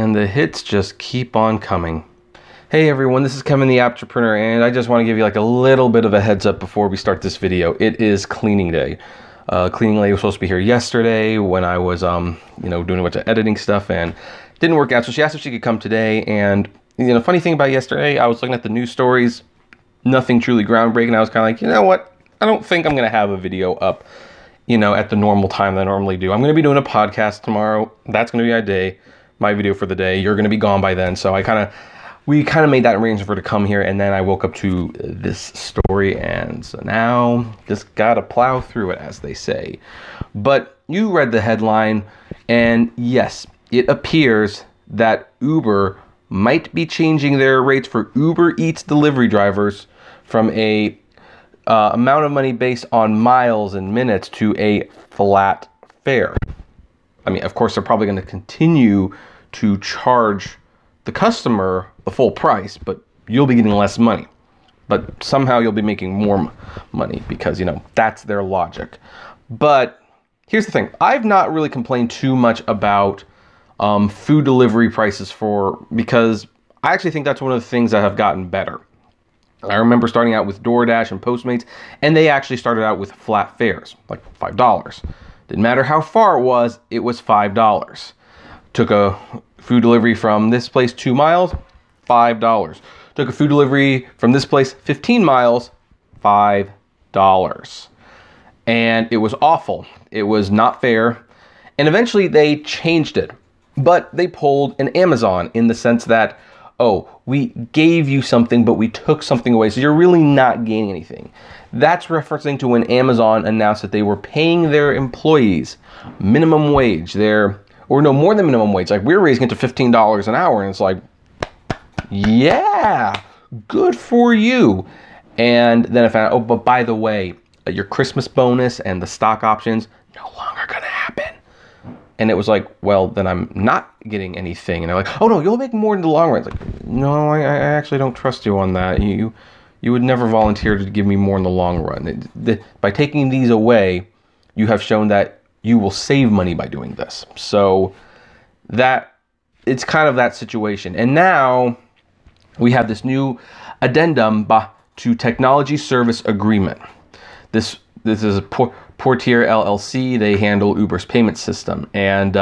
And the hits just keep on coming. Hey everyone, this is Kevin the Apptrepreneur, and I just want to give you like a little bit of a heads up before we start this video. It is cleaning day. Cleaning lady was supposed to be here yesterday when I was doing a bunch of editing stuff, and didn't work out, so she asked if she could come today. And funny thing about yesterday, I was looking at the news stories, nothing truly groundbreaking. I was kind of like, you know what, I don't think I'm gonna have a video up at the normal time that I normally do. I'm gonna be doing a podcast tomorrow. That's gonna be my video for the day. You're gonna be gone by then, so we kind of made that arrangement for her to come here, and then I woke up to this story, and so now just gotta plow through it, as they say. But you read the headline, and yes, it appears that Uber might be changing their rates for UberEATS delivery drivers from a amount of money based on miles and minutes to a flat fare. I mean, of course, they're probably going to continue to charge the customer the full price, but you'll be getting less money. But somehow you'll be making more money because, that's their logic. But here's the thing. I've not really complained too much about food delivery prices because I actually think that's one of the things that have gotten better. I remember starting out with DoorDash and Postmates, and they actually started out with flat fares, like $5. Didn't matter how far it was $5. Took a food delivery from this place 2 miles, $5. Took a food delivery from this place 15 miles, $5. And it was awful. It was not fair. And eventually they changed it. But they pulled an Amazon in the sense that, oh, we gave you something, but we took something away, so you're really not gaining anything. That's referencing to when Amazon announced that they were paying their employees minimum wage, more than minimum wage. Like, we're raising it to $15 an hour, and it's like, yeah, good for you. And then I found out, oh, but by the way, your Christmas bonus and the stock options no longer gonna happen. And it was like, well, then I'm not getting anything. And they're like, oh no, you'll make more in the long run. It's like, no, I actually don't trust you on that. You would never volunteer to give me more in the long run. By taking these away, you have shown that you will save money by doing this. So it's kind of that situation. And now we have this new addendum to technology service agreement. This is a Portier LLC. They handle Uber's payment system. And,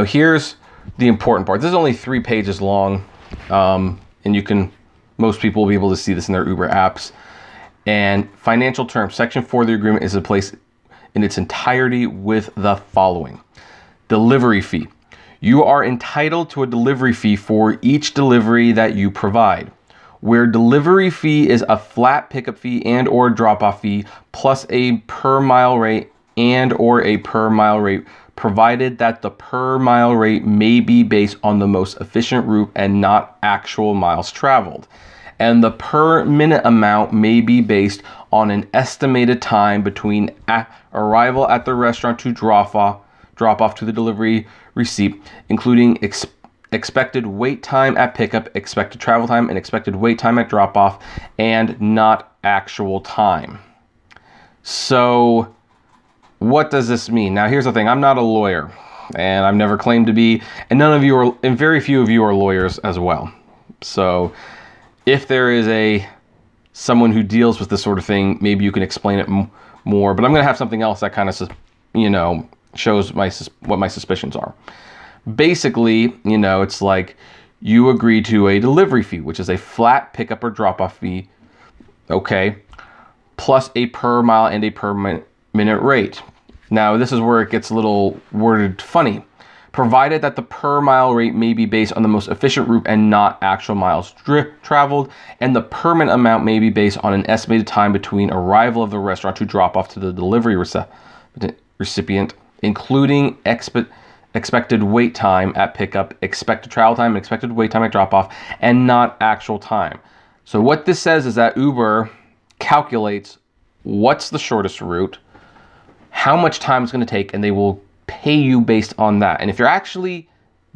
here's the important part. This is only 3 pages long. And most people will be able to see this in their Uber apps. And financial terms, section 4 of the agreement is in place in its entirety with the following. Delivery fee. You are entitled to a delivery fee for each delivery that you provide, where delivery fee is a flat pickup fee and or drop-off fee plus a per mile rate and or a per mile rate, provided that the per mile rate may be based on the most efficient route and not actual miles traveled. And the per minute amount may be based on an estimated time between arrival at the restaurant to drop off to the delivery receipt, including expected wait time at pickup, expected travel time, and expected wait time at drop-off, and not actual time. So what does this mean? Now, here's the thing. I'm not a lawyer, and I've never claimed to be, and very few of you are lawyers as well. So if there is someone who deals with this sort of thing, maybe you can explain it more, but I'm going to have something else that kind of, shows what my suspicions are. Basically, it's like you agree to a delivery fee, which is a flat pickup or drop-off fee, okay, plus a per mile and a per minute rate. Now, this is where it gets a little worded funny. Provided that the per mile rate may be based on the most efficient route and not actual miles traveled, and the per minute amount may be based on an estimated time between arrival of the restaurant to drop off to the delivery recipient, including expected wait time at pickup, expected travel time, and expected wait time at drop-off, and not actual time. So what this says is that Uber calculates what's the shortest route, how much time it's going to take, and they will pay you based on that. And if you're actually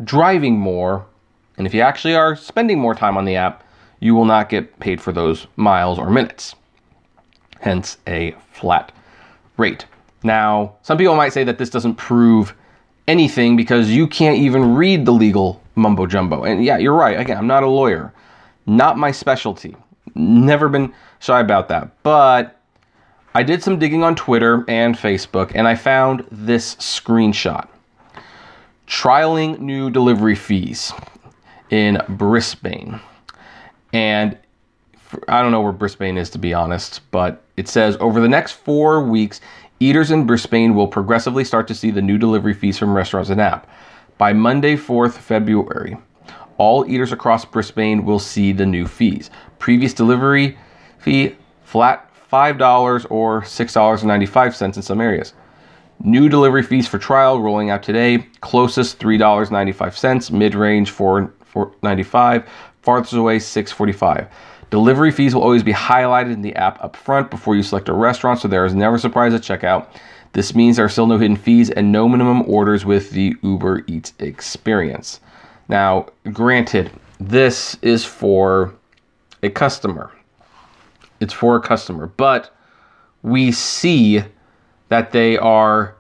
driving more, and if you actually are spending more time on the app, you will not get paid for those miles or minutes. Hence a flat rate. Now, some people might say that this doesn't prove anything because you can't even read the legal mumbo jumbo. And yeah, you're right. Again, I'm not a lawyer. Not my specialty. Never been shy about that. But I did some digging on Twitter and Facebook, and I found this screenshot. Trialing new delivery fees in Brisbane. And I don't know where Brisbane is, to be honest, but it says, over the next 4 weeks, eaters in Brisbane will progressively start to see the new delivery fees from restaurants and app. By Monday, 4th February, all eaters across Brisbane will see the new fees. Previous delivery fee, flat $5 or $6.95 in some areas. New delivery fees for trial rolling out today. Closest $3.95, mid-range $4.95, farthest away $6.45. Delivery fees will always be highlighted in the app up front before you select a restaurant, so there is never a surprise at checkout. This means there are still no hidden fees and no minimum orders with the UberEATS experience. Now, granted, this is for a customer. It's for a customer, but we see that they are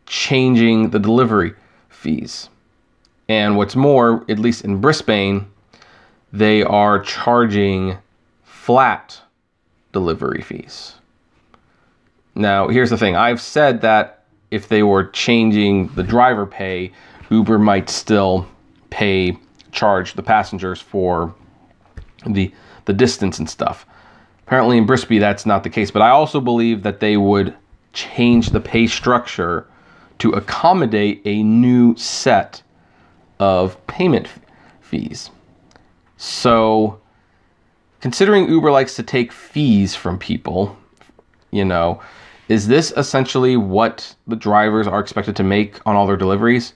changing the delivery fees. And what's more, at least in Brisbane, they are charging flat delivery fees. Now, here's the thing. I've said that if they were changing the driver pay, Uber might still charge the passengers for the distance and stuff. Apparently in Brisbane, that's not the case. But I also believe that they would change the pay structure to accommodate a new set of payment fees. So, considering Uber likes to take fees from people, is this essentially what the drivers are expected to make on all their deliveries?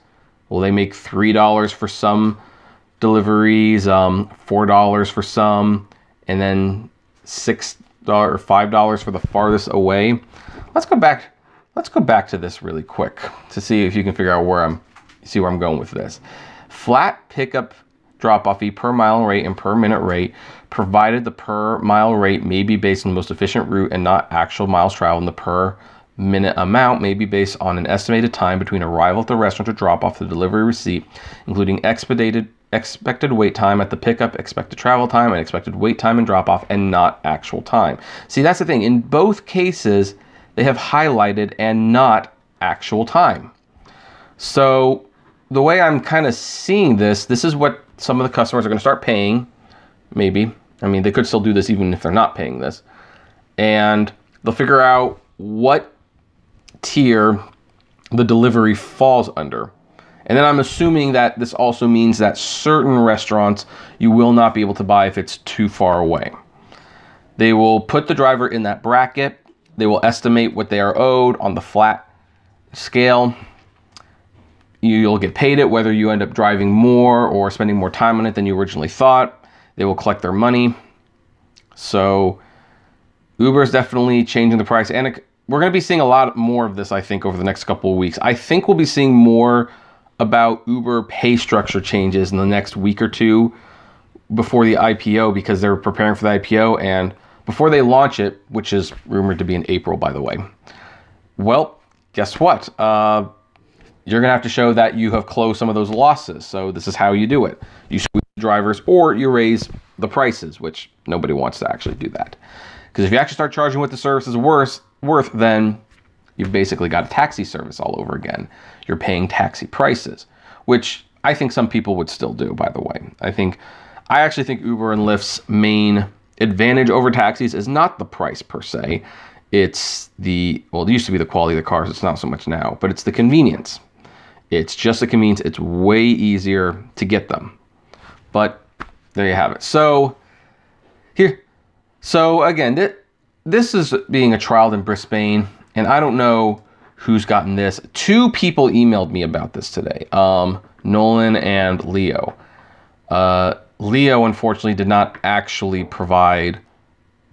Will they make $3 for some deliveries, $4 for some, and then $6 or $5 for the farthest away? Let's go back to this really quick to see if you can figure out where I'm going with this. Flat pickup drop-off fee per mile rate and per minute rate, provided the per mile rate may be based on the most efficient route and not actual miles traveled, and the per minute amount may be based on an estimated time between arrival at the restaurant to drop off the delivery receipt, including expected wait time at the pickup, expected travel time, and expected wait time and drop off, and not actual time. See, that's the thing. In both cases, they have highlighted and not actual time. So the way I'm kind of seeing this is what some of the customers are going to start paying, maybe. I mean, they could still do this even if they're not paying this. And they'll figure out what tier the delivery falls under. And then I'm assuming that this also means that certain restaurants you will not be able to buy if it's too far away. They will put the driver in that bracket. They will estimate what they are owed on the flat scale. You'll get paid it whether you end up driving more or spending more time on it than you originally thought. They will collect their money. So Uber is definitely changing the price. And we're going to be seeing a lot more of this, I think, over the next couple of weeks. I think we'll be seeing more about Uber pay structure changes in the next week or two before the IPO, because they're preparing for the IPO. And before they launch it, which is rumored to be in April, by the way, well, guess what? You're going to have to show that you have closed some of those losses. So this is how you do it. You squeeze the drivers or you raise the prices, which nobody wants to actually do that. Because if you actually start charging what the service is worth, then you've basically got a taxi service all over again. You're paying taxi prices, which I think some people would still do, by the way. I actually think Uber and Lyft's main advantage over taxis is not the price per se. It used to be the quality of the cars. It's not so much now, but it's the convenience. It's just the convenience. It's way easier to get them. But there you have it. So again, this is being a trial in Brisbane, and I don't know who's gotten this. 2 people emailed me about this today, Nolan and Leo. Leo, unfortunately, did not actually provide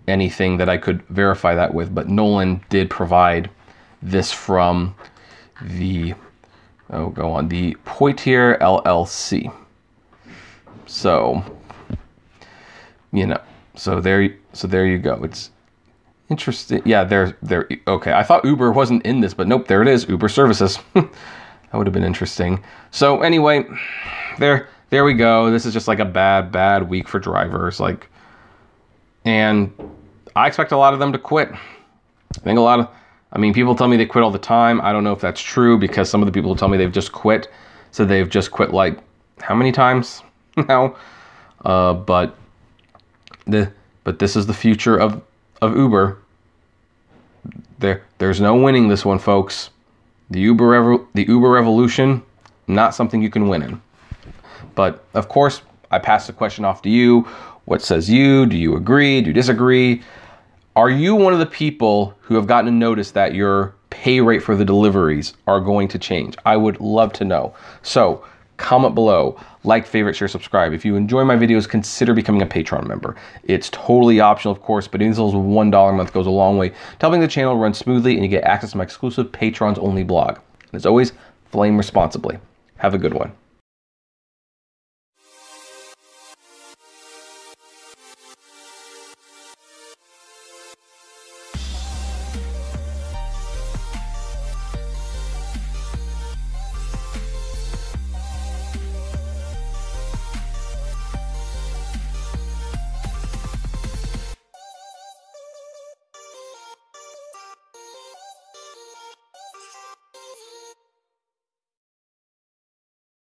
anything that I could verify that with, but Nolan did provide this from the Poitier LLC. So there you go. It's interesting. Yeah, they're okay. I thought Uber wasn't in this, but nope, there it is. Uber services. That would have been interesting. So anyway, there we go. This is just like a bad week for drivers. Like, and I expect a lot of them to quit. I think people tell me they quit all the time. I don't know if that's true, because some of the people who tell me they've just quit, so they've just quit like how many times now? But this is the future of Uber. There's no winning this one, folks. The Uber revolution, not something you can win in. But of course, I pass the question off to you. What says you? Do you agree? Do you disagree? Are you one of the people who have gotten to notice that your pay rate for the deliveries are going to change? I would love to know. So comment below, like, favorite, share, subscribe. If you enjoy my videos, consider becoming a Patreon member. It's totally optional, of course, but even as little as $1 a month goes a long way to helping the channel run smoothly, and you get access to my exclusive Patrons only blog. And as always, flame responsibly. Have a good one.